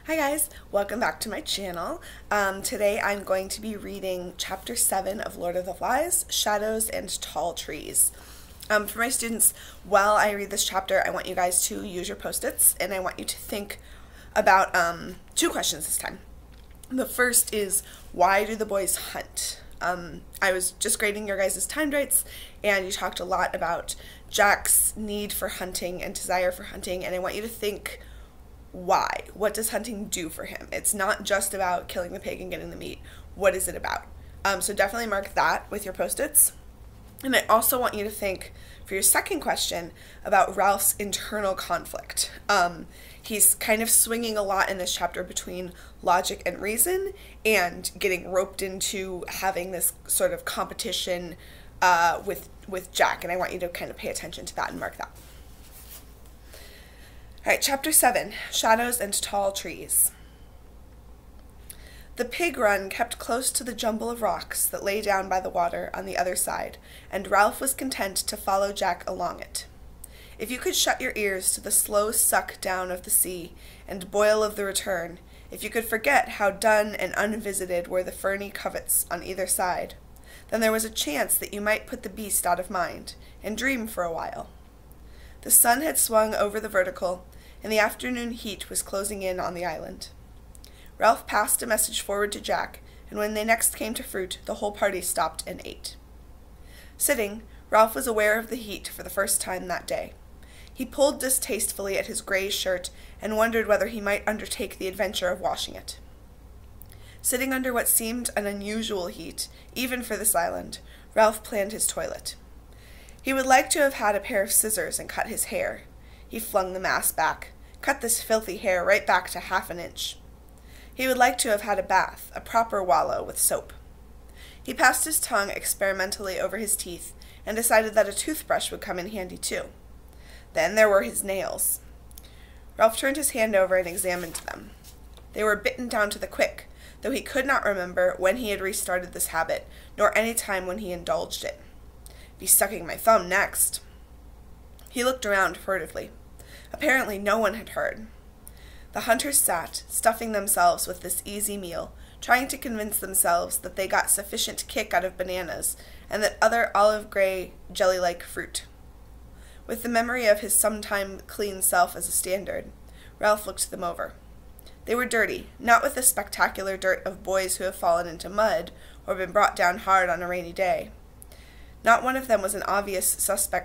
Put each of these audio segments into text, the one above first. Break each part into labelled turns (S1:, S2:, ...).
S1: Hi guys, welcome back to my channel. Today I'm going to be reading Chapter 7 of Lord of the Flies, Shadows and Tall Trees. For my students, while I read this chapter, I want you guys to use your post-its and I want you to think about two questions this time. The first is, why do the boys hunt? I was just grading your guys' time rates and you talked a lot about Jack's need for hunting and desire for hunting, and I want you to think, why? What does hunting do for him? It's not just about killing the pig and getting the meat. What is it about? So definitely mark that with your post-its. And I also want you to think, for your second question, about Ralph's internal conflict. He's kind of swinging a lot in this chapter between logic and reason and getting roped into having this sort of competition with Jack. And I want you to kind of pay attention to that and mark that. Alright, Chapter 7, Shadows and Tall Trees. The pig run kept close to the jumble of rocks that lay down by the water on the other side, and Ralph was content to follow Jack along it. If you could shut your ears to the slow suck down of the sea and boil of the return, if you could forget how dun and unvisited were the ferny coverts on either side, then there was a chance that you might put the beast out of mind, and dream for a while. The sun had swung over the vertical, and the afternoon heat was closing in on the island. Ralph passed a message forward to Jack, and when they next came to fruit, the whole party stopped and ate. Sitting, Ralph was aware of the heat for the first time that day. He pulled distastefully at his gray shirt and wondered whether he might undertake the adventure of washing it. Sitting under what seemed an unusual heat, even for this island, Ralph planned his toilet. He would like to have had a pair of scissors and cut his hair. He flung the mass back, cut this filthy hair right back to half an inch. He would like to have had a bath, a proper wallow with soap. He passed his tongue experimentally over his teeth and decided that a toothbrush would come in handy too. Then there were his nails. Ralph turned his hand over and examined them. They were bitten down to the quick, though he could not remember when he had restarted this habit, nor any time when he indulged it. Be sucking my thumb next. He looked around furtively. Apparently no one had heard. The hunters sat, stuffing themselves with this easy meal, trying to convince themselves that they got sufficient kick out of bananas and that other olive-gray, jelly-like fruit. With the memory of his sometime clean self as a standard, Ralph looked them over. They were dirty, not with the spectacular dirt of boys who have fallen into mud or been brought down hard on a rainy day. Not one of them was an obvious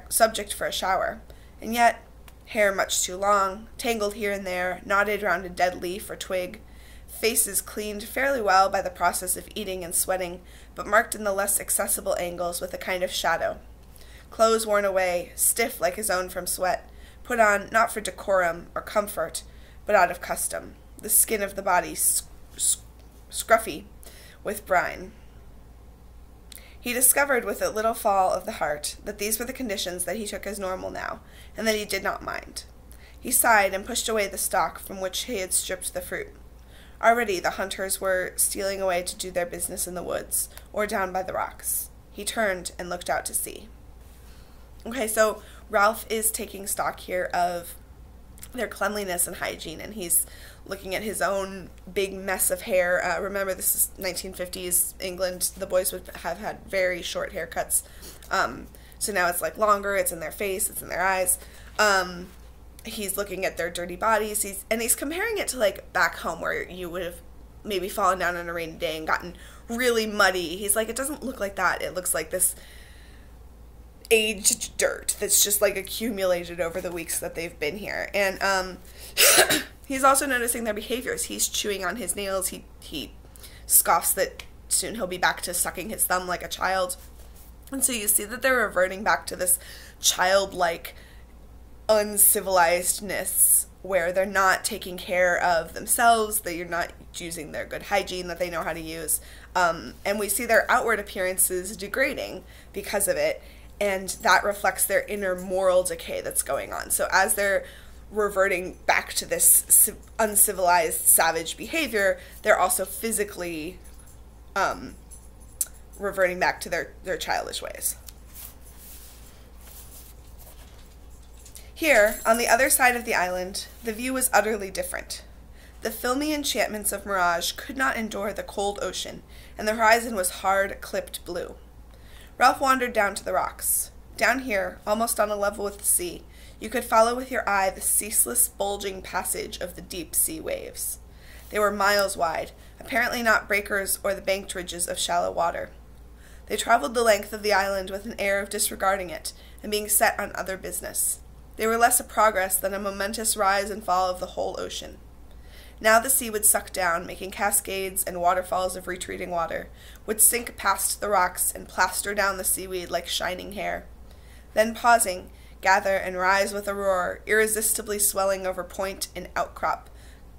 S1: subject for a shower, and yet, hair much too long, tangled here and there, knotted round a dead leaf or twig, faces cleaned fairly well by the process of eating and sweating, but marked in the less accessible angles with a kind of shadow. Clothes worn away, stiff like his own from sweat, put on not for decorum or comfort, but out of custom, the skin of the body scruffy with brine. He discovered with a little fall of the heart that these were the conditions that he took as normal now, and that he did not mind. He sighed and pushed away the stalk from which he had stripped the fruit. Already the hunters were stealing away to do their business in the woods, or down by the rocks. He turned and looked out to sea. Okay, so Ralph is taking stock here of their cleanliness and hygiene, and he's looking at his own big mess of hair. Remember, this is 1950s England. The boys would have had very short haircuts. So now it's like longer, it's in their face, it's in their eyes. He's looking at their dirty bodies, he's comparing it to like back home where you would have maybe fallen down on a rainy day and gotten really muddy. He's like, it doesn't look like that. It looks like this aged dirt that's just like accumulated over the weeks that they've been here. And he's also noticing their behaviors. He's chewing on his nails. He scoffs that soon he'll be back to sucking his thumb like a child. And so you see that they're reverting back to this childlike uncivilizedness where they're not taking care of themselves, that you're not using their good hygiene that they know how to use. And we see their outward appearances degrading because of it. And that reflects their inner moral decay that's going on. So as they're reverting back to this uncivilized, savage behavior, they're also physically reverting back to their childish ways. Here, on the other side of the island, the view was utterly different. The filmy enchantments of mirage could not endure the cold ocean, and the horizon was hard, clipped blue. Ralph wandered down to the rocks. Down here, almost on a level with the sea, you could follow with your eye the ceaseless, bulging passage of the deep sea waves. They were miles wide, apparently not breakers or the banked ridges of shallow water. They traveled the length of the island with an air of disregarding it, and being set on other business. They were less a progress than a momentous rise and fall of the whole ocean. Now the sea would suck down, making cascades and waterfalls of retreating water, would sink past the rocks and plaster down the seaweed like shining hair. Then pausing, gather and rise with a roar, irresistibly swelling over point and outcrop,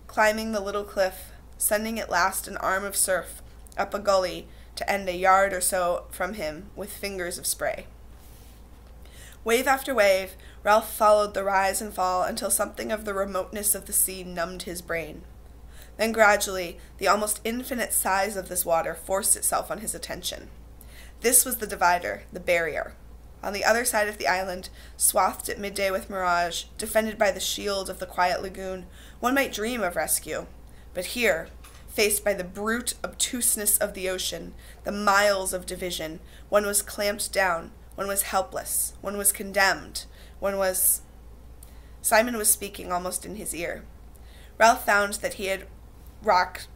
S1: climbing the little cliff, sending at last an arm of surf up a gully to end a yard or so from him with fingers of spray. Wave after wave, Ralph followed the rise and fall until something of the remoteness of the sea numbed his brain. Then gradually, the almost infinite size of this water forced itself on his attention. This was the divider, the barrier. On the other side of the island, swathed at midday with mirage, defended by the shield of the quiet lagoon, one might dream of rescue. But here, faced by the brute obtuseness of the ocean, the miles of division, one was clamped down, one was helpless, one was condemned, one was... Simon was speaking almost in his ear. Ralph found that he had rock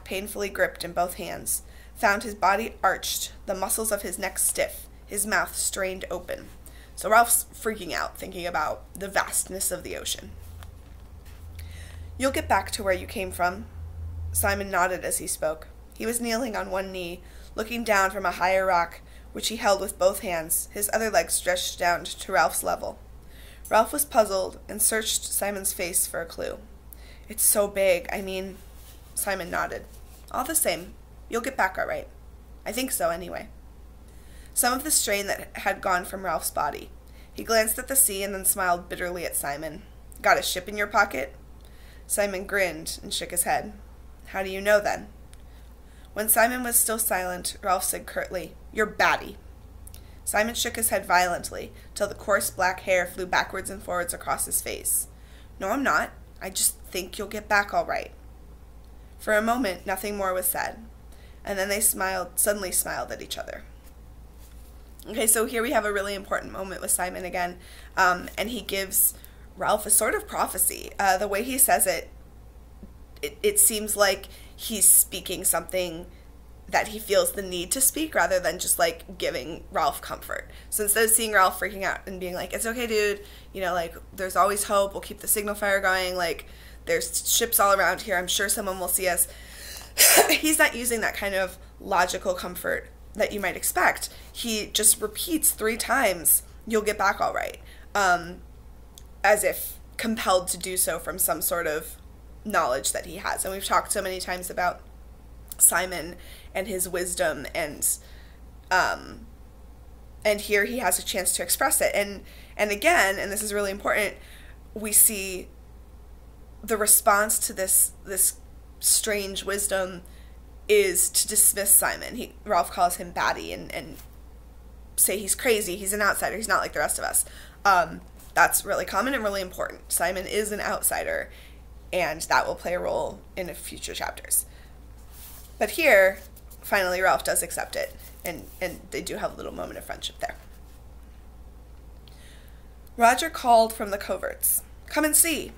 S1: painfully gripped in both hands, found his body arched, the muscles of his neck stiff, his mouth strained open. So Ralph's freaking out, thinking about the vastness of the ocean. "You'll get back to where you came from." Simon nodded as he spoke. He was kneeling on one knee, looking down from a higher rock, which he held with both hands, his other leg stretched down to Ralph's level. Ralph was puzzled and searched Simon's face for a clue. "It's so big, Simon nodded. "All the same, you'll get back all right. I think so, anyway." Some of the strain that had gone from Ralph's body. He glanced at the sea and then smiled bitterly at Simon. "Got a ship in your pocket?" Simon grinned and shook his head. "How do you know, then?" When Simon was still silent, Ralph said curtly, "You're batty." Simon shook his head violently, till the coarse black hair flew backwards and forwards across his face. "No, I'm not. I just think you'll get back all right." For a moment, nothing more was said, and then they suddenly smiled at each other. Okay, so here we have a really important moment with Simon again, and he gives Ralph a sort of prophecy. The way he says it seems like he's speaking something that he feels the need to speak rather than just like giving Ralph comfort. So instead of seeing Ralph freaking out and being like, "It's okay, dude, there's always hope, we'll keep the signal fire going, there's ships all around here, I'm sure someone will see us," he's not using that kind of logical comfort that you might expect. He just repeats 3 times, "You'll get back all right," as if compelled to do so from some sort of knowledge that he has. And we've talked so many times about Simon and his wisdom, and here he has a chance to express it. And again, and this is really important, we see the response to this strange wisdom is to dismiss Simon. Ralph calls him batty and say he's crazy, he's an outsider, he's not like the rest of us. That's really common and really important. Simon is an outsider, and that will play a role in future chapters. But here, finally, Ralph does accept it, and they do have a little moment of friendship there. Roger called from the coverts, "Come and see."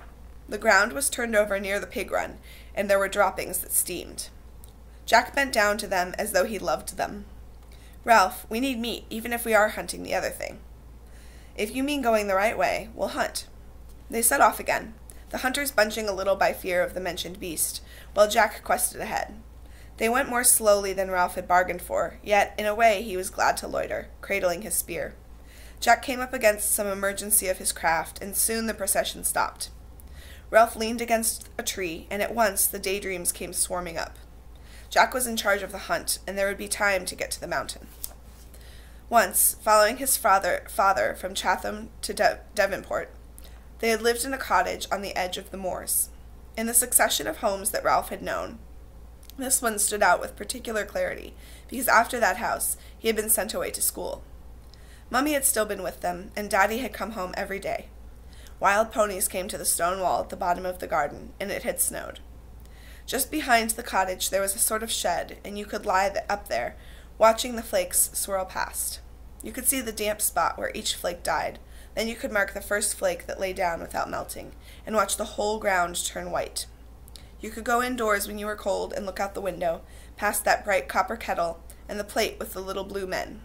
S1: The ground was turned over near the pig run, and there were droppings that steamed. Jack bent down to them as though he loved them. "Ralph, we need meat, even if we are hunting the other thing." "If you mean going the right way, we'll hunt." They set off again, the hunters bunching a little by fear of the mentioned beast, while Jack quested ahead. They went more slowly than Ralph had bargained for, yet in a way he was glad to loiter, cradling his spear. Jack came up against some emergency of his craft, and soon the procession stopped. Ralph leaned against a tree, and at once the daydreams came swarming up. Jack was in charge of the hunt, and there would be time to get to the mountain. Once, following his father from Chatham to Devonport, they had lived in a cottage on the edge of the moors. In the succession of homes that Ralph had known, this one stood out with particular clarity, because after that house, he had been sent away to school. Mummy had still been with them, and Daddy had come home every day. Wild ponies came to the stone wall at the bottom of the garden, and it had snowed. Just behind the cottage there was a sort of shed, and you could lie up there, watching the flakes swirl past. You could see the damp spot where each flake died. Then you could mark the first flake that lay down without melting, and watch the whole ground turn white. You could go indoors when you were cold and look out the window, past that bright copper kettle and the plate with the little blue men.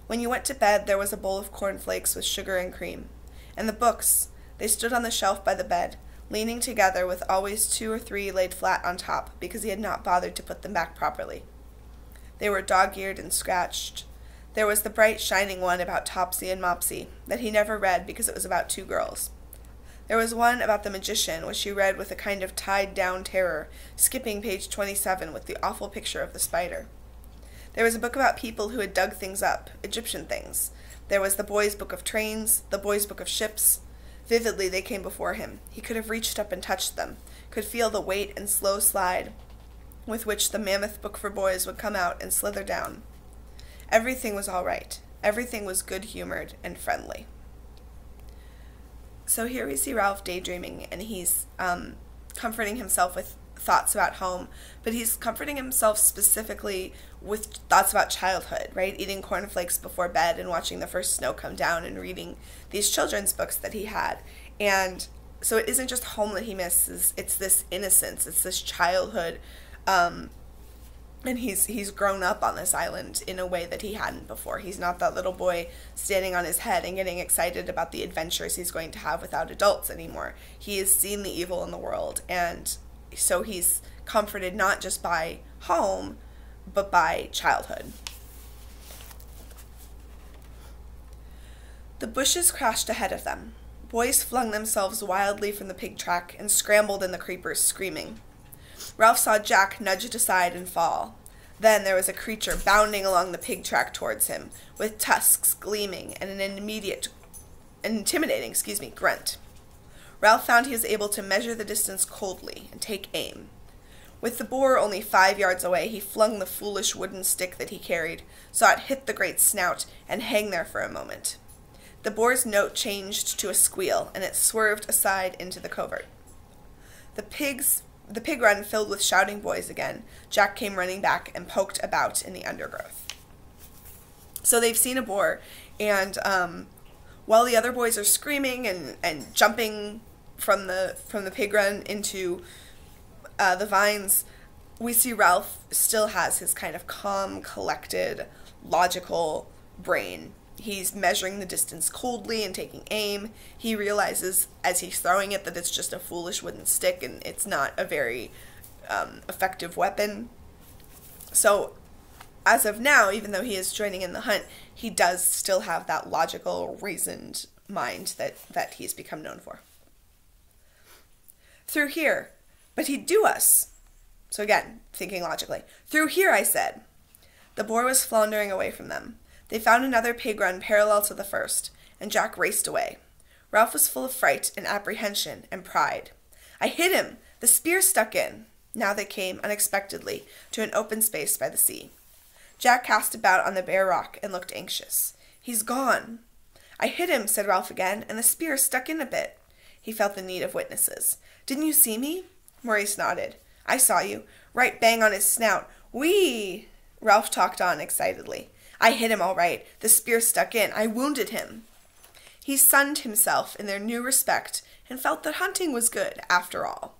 S1: When you went to bed, there was a bowl of cornflakes with sugar and cream. And the books, they stood on the shelf by the bed, leaning together with always 2 or 3 laid flat on top, because he had not bothered to put them back properly. They were dog-eared and scratched. There was the bright, shining one about Topsy and Mopsy, that he never read because it was about 2 girls. There was one about the magician, which he read with a kind of tied-down terror, skipping page 27 with the awful picture of the spider. There was a book about people who had dug things up, Egyptian things. There was the boy's book of trains, the boy's book of ships. Vividly they came before him. He could have reached up and touched them, could feel the weight and slow slide with which the mammoth book for boys would come out and slither down. Everything was all right. Everything was good-humored and friendly. So here we see Ralph daydreaming, and he's comforting himself with thoughts about home, but he's comforting himself specifically with thoughts about childhood, right? Eating cornflakes before bed and watching the first snow come down and reading these children's books that he had. And so it isn't just home that he misses, it's this innocence, it's this childhood, and he's grown up on this island in a way that he hadn't before. He's not that little boy standing on his head and getting excited about the adventures he's going to have without adults anymore. He has seen the evil in the world, and so he's comforted not just by home, but by childhood. The bushes crashed ahead of them. Boys flung themselves wildly from the pig track and scrambled in the creepers, screaming. Ralph saw Jack nudge it aside and fall. Then there was a creature bounding along the pig track towards him, with tusks gleaming and an intimidating grunt. Ralph found he was able to measure the distance coldly and take aim. With the boar only 5 yards away, he flung the foolish wooden stick that he carried, saw it hit the great snout and hang there for a moment. The boar's note changed to a squeal, and it swerved aside into the covert. The pig run filled with shouting boys again. Jack came running back and poked about in the undergrowth. So they've seen a boar, and while the other boys are screaming and jumping from the pig run into the vines, we see Ralph still has his kind of calm, collected, logical brain. He's measuring the distance coldly and taking aim. He realizes as he's throwing it that it's just a foolish wooden stick and it's not a very effective weapon. So as of now, even though he is joining in the hunt, he does still have that logical, reasoned mind that he's become known for. Through here. But he'd do us. So again, thinking logically. Through here, I said. The boar was floundering away from them. They found another pig run parallel to the first, and Jack raced away. Ralph was full of fright and apprehension and pride. I hit him! The spear stuck in! Now they came, unexpectedly, to an open space by the sea. Jack cast about on the bare rock and looked anxious. He's gone. I hit him, said Ralph again, and the spear stuck in a bit. He felt the need of witnesses. Didn't you see me? Maurice nodded. I saw you. Right bang on his snout. Whee! Ralph talked on excitedly. I hit him all right. The spear stuck in. I wounded him. He sunned himself in their new respect and felt that hunting was good, after all.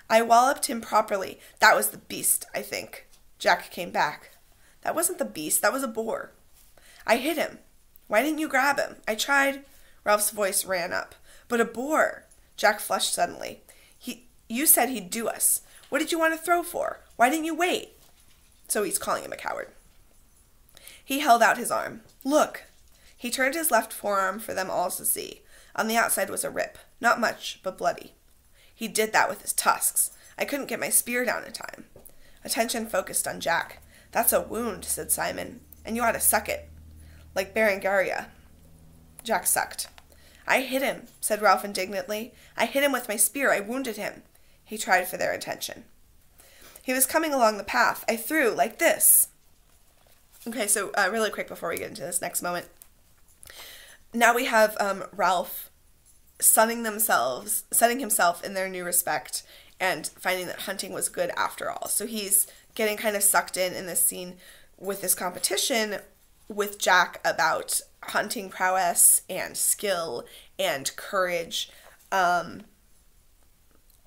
S1: I walloped him properly. That was the beast, I think. Jack came back. That wasn't the beast. That was a boar. I hit him. Why didn't you grab him? I tried. Ralph's voice ran up. But a boar. Jack flushed suddenly. You said he'd do us. What did you want to throw for? Why didn't you wait? So he's calling him a coward. He held out his arm. Look. He turned his left forearm for them all to see. On the outside was a rip. Not much, but bloody. He did that with his tusks. I couldn't get my spear down in time. Attention focused on Jack. That's a wound, said Simon, and you ought to suck it. Like Berengaria. Jack sucked. I hit him, said Ralph indignantly. I hit him with my spear. I wounded him. He tried for their attention. He was coming along the path. I threw, like this. Okay, so really quick before we get into this next moment. Now we have Ralph setting himself in their new respect and finding that hunting was good after all. So he's getting kind of sucked in this scene with this competition with Jack about hunting prowess and skill and courage. And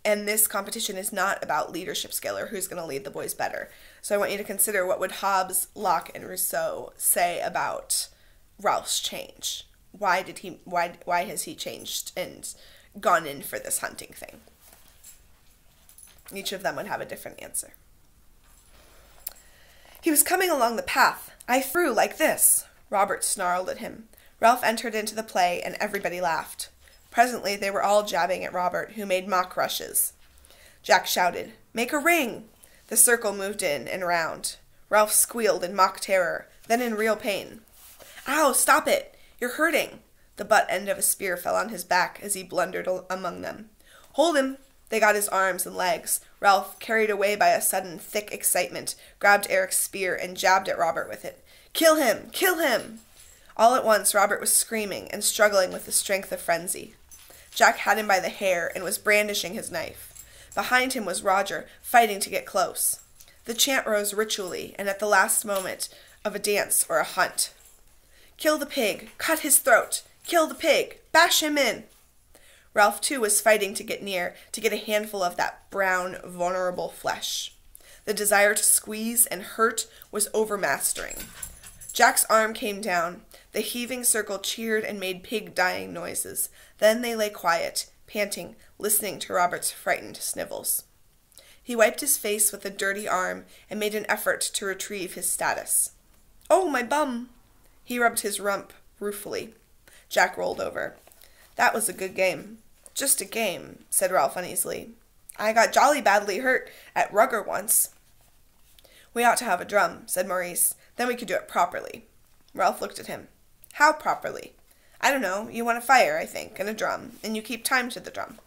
S1: this competition is not about leadership skill or who's going to lead the boys better. So I want you to consider, what would Hobbes, Locke, and Rousseau say about Ralph's change? Why has he changed and gone in for this hunting thing? Each of them would have a different answer. He was coming along the path. I threw like this. Robert snarled at him. Ralph entered into the play, and everybody laughed. Presently they were all jabbing at Robert, who made mock rushes. Jack shouted, "Make a ring!" The circle moved in and round. Ralph squealed in mock terror, then in real pain. "Ow, stop it! You're hurting!" The butt end of a spear fell on his back as he blundered among them. "Hold him!" They got his arms and legs. Ralph, carried away by a sudden thick excitement, grabbed Eric's spear and jabbed at Robert with it. "Kill him! Kill him!" All at once, Robert was screaming and struggling with the strength of frenzy. Jack had him by the hair and was brandishing his knife. Behind him was Roger, fighting to get close. The chant rose ritually, and at the last moment of a dance or a hunt. "Kill the pig! Cut his throat! Kill the pig! Bash him in!" Ralph, too, was fighting to get near, to get a handful of that brown, vulnerable flesh. The desire to squeeze and hurt was overmastering. Jack's arm came down. The heaving circle cheered and made pig-dying noises. Then they lay quiet, panting, listening to Robert's frightened snivels. He wiped his face with a dirty arm and made an effort to retrieve his status. "Oh, my bum!" He rubbed his rump ruefully. Jack rolled over. "That was a good game." "Just a game," said Ralph uneasily. "I got jolly badly hurt at rugger once." "We ought to have a drum," said Maurice. "Then we could do it properly." Ralph looked at him. "How properly?" "I don't know. You want a fire, I think, and a drum, and you keep time to the drum."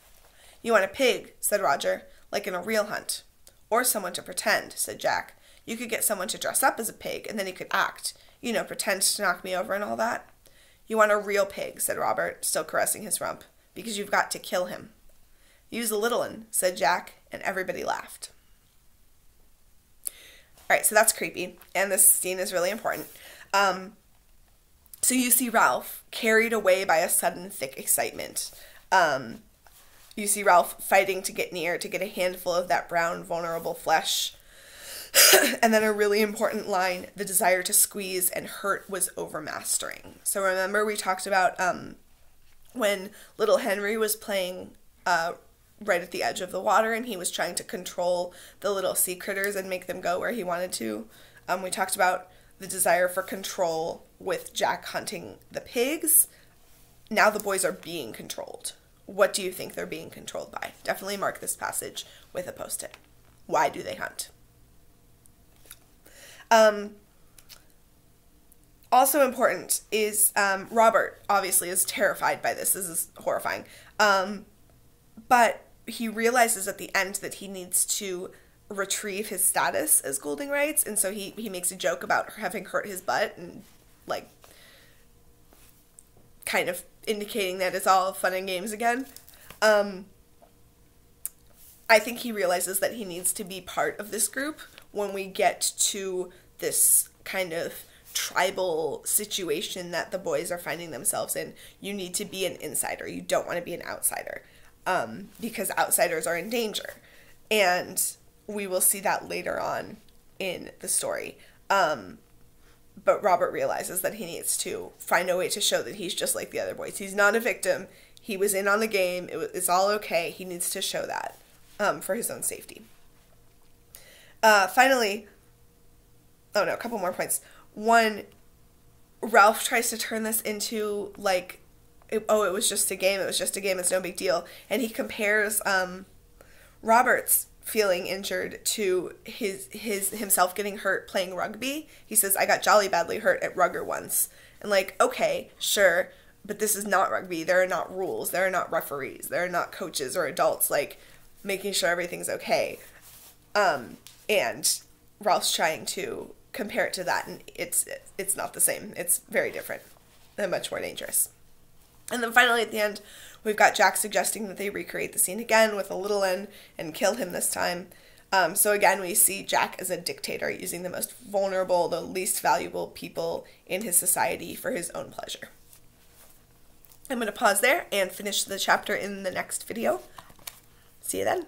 S1: "You want a pig," said Roger, "like in a real hunt." "Or someone to pretend," said Jack. "You could get someone to dress up as a pig, and then he could act. You know, pretend to knock me over and all that." "You want a real pig," said Robert, still caressing his rump, "because you've got to kill him." "Use a little un," said Jack, and everybody laughed. Alright, so that's creepy, and this scene is really important. So you see Ralph carried away by a sudden thick excitement. You see Ralph fighting to get near, to get a handful of that brown, vulnerable flesh. And then a really important line, the desire to squeeze and hurt was overmastering. So remember we talked about when little Henry was playing right at the edge of the water and he was trying to control the little sea critters and make them go where he wanted to. We talked about the desire for control with Jack hunting the pigs. Now the boys are being controlled. What do you think they're being controlled by? Definitely mark this passage with a post-it. Why do they hunt? Also important is Robert obviously is terrified by this. This is horrifying. But he realizes at the end that he needs to retrieve his status as Goulding writes, and so he makes a joke about having hurt his butt and like kind of indicating that it's all fun and games again. I think he realizes that he needs to be part of this group when we get to this kind of tribal situation that the boys are finding themselves in. You need to be an insider. You don't want to be an outsider, because outsiders are in danger. And we will see that later on in the story. But Robert realizes that he needs to find a way to show that he's just like the other boys. He's not a victim. He was in on the game. It's all okay. He needs to show that for his own safety. Finally, a couple more points. One, Ralph tries to turn this into like, it was just a game. It was just a game. It's no big deal. And he compares Robert's feeling injured to himself getting hurt playing rugby. He says, "I got jolly badly hurt at rugger once." And like, okay, sure, but this is not rugby. There are not rules. There are not referees. There are not coaches or adults like making sure everything's okay. And Ralph's trying to compare it to that, and it's not the same. It's very different and much more dangerous. And then finally at the end, We've got Jack suggesting that they recreate the scene again with a little N and kill him this time. So again, we see Jack as a dictator, using the most vulnerable, the least valuable people in his society for his own pleasure. I'm going to pause there and finish the chapter in the next video. See you then.